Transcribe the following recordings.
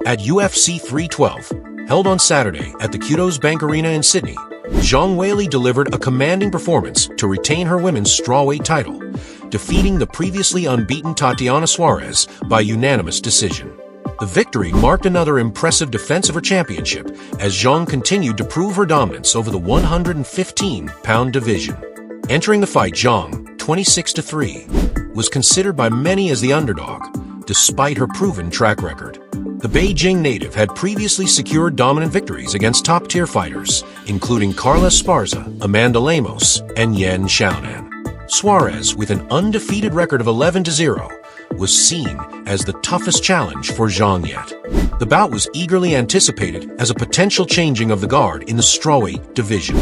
At UFC 312, held on Saturday at the Kudos Bank Arena in Sydney, Zhang Weili delivered a commanding performance to retain her women's strawweight title, defeating the previously unbeaten Tatiana Suarez by unanimous decision. The victory marked another impressive defense of her championship as Zhang continued to prove her dominance over the 115-pound division. Entering the fight, Zhang, 26-3, was considered by many as the underdog, despite her proven track record. The Beijing native had previously secured dominant victories against top-tier fighters, including Carla Esparza, Amanda Lemos, and Yan Xiaonan. Suarez, with an undefeated record of 11-0, was seen as the toughest challenge for Zhang yet. The bout was eagerly anticipated as a potential changing of the guard in the strawweight division.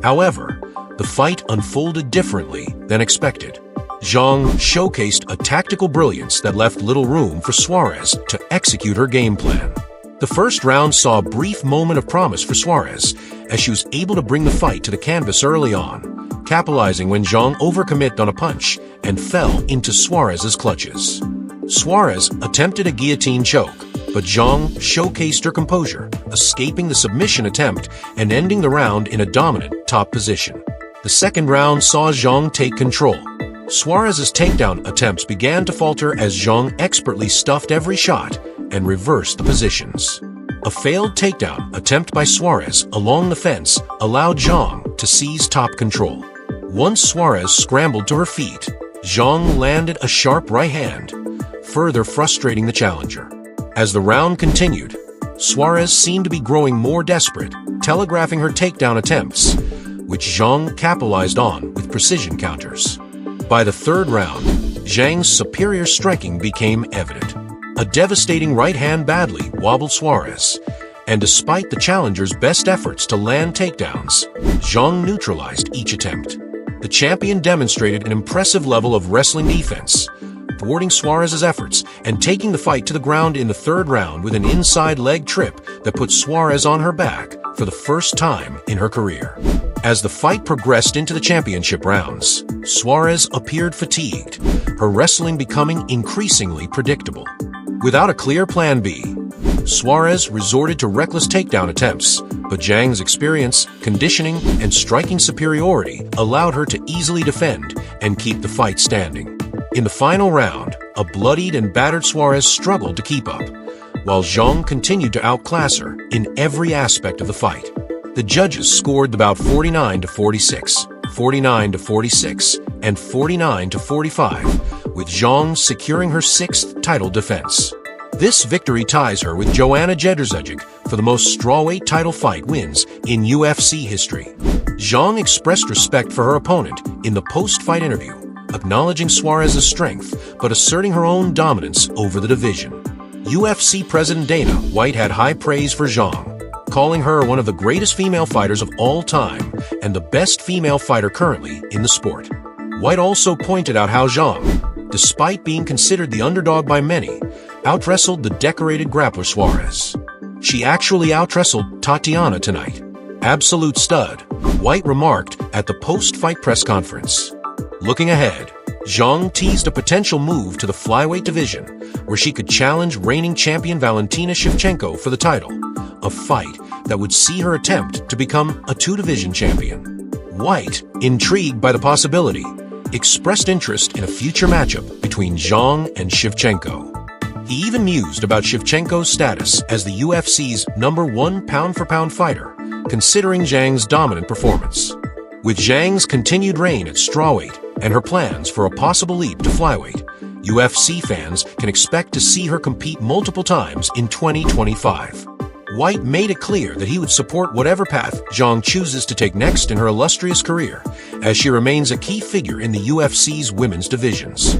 However, the fight unfolded differently than expected. Zhang showcased a tactical brilliance that left little room for Suarez to execute her game plan. The first round saw a brief moment of promise for Suarez as she was able to bring the fight to the canvas early on, capitalizing when Zhang overcommitted on a punch and fell into Suarez's clutches. Suarez attempted a guillotine choke, but Zhang showcased her composure, escaping the submission attempt and ending the round in a dominant top position. The second round saw Zhang take control. Suarez's takedown attempts began to falter as Zhang expertly stuffed every shot and reversed the positions. A failed takedown attempt by Suarez along the fence allowed Zhang to seize top control. Once Suarez scrambled to her feet, Zhang landed a sharp right hand, further frustrating the challenger. As the round continued, Suarez seemed to be growing more desperate, telegraphing her takedown attempts, which Zhang capitalized on with precision counters. By the third round, Zhang's superior striking became evident. A devastating right hand badly wobbled Suarez, and despite the challenger's best efforts to land takedowns, Zhang neutralized each attempt. The champion demonstrated an impressive level of wrestling defense, thwarting Suarez's efforts and taking the fight to the ground in the third round with an inside leg trip that put Suarez on her back for the first time in her career. As the fight progressed into the championship rounds, Suarez appeared fatigued, her wrestling becoming increasingly predictable. Without a clear plan B, Suarez resorted to reckless takedown attempts, but Zhang's experience, conditioning, and striking superiority allowed her to easily defend and keep the fight standing. In the final round, a bloodied and battered Suarez struggled to keep up, while Zhang continued to outclass her in every aspect of the fight. The judges scored the bout 49-46, 49-46, and 49-45, with Zhang securing her sixth title defense. This victory ties her with Joanna Jedrzejczyk for the most strawweight title fight wins in UFC history. Zhang expressed respect for her opponent in the post-fight interview, acknowledging Suarez's strength but asserting her own dominance over the division. UFC President Dana White had high praise for Zhang, calling her one of the greatest female fighters of all time and the best female fighter currently in the sport. White also pointed out how Zhang, despite being considered the underdog by many, outwrestled the decorated grappler Suarez. She actually outwrestled Tatiana tonight. Absolute stud, White remarked at the post-fight press conference. Looking ahead, Zhang teased a potential move to the flyweight division, where she could challenge reigning champion Valentina Shevchenko for the title, a fight that would see her attempt to become a two-division champion. White, intrigued by the possibility, expressed interest in a future matchup between Zhang and Shevchenko. He even mused about Shevchenko's status as the UFC's #1 pound-for-pound fighter, considering Zhang's dominant performance. With Zhang's continued reign at strawweight and her plans for a possible leap to flyweight, UFC fans can expect to see her compete multiple times in 2025. White made it clear that he would support whatever path Zhang chooses to take next in her illustrious career, as she remains a key figure in the UFC's women's divisions.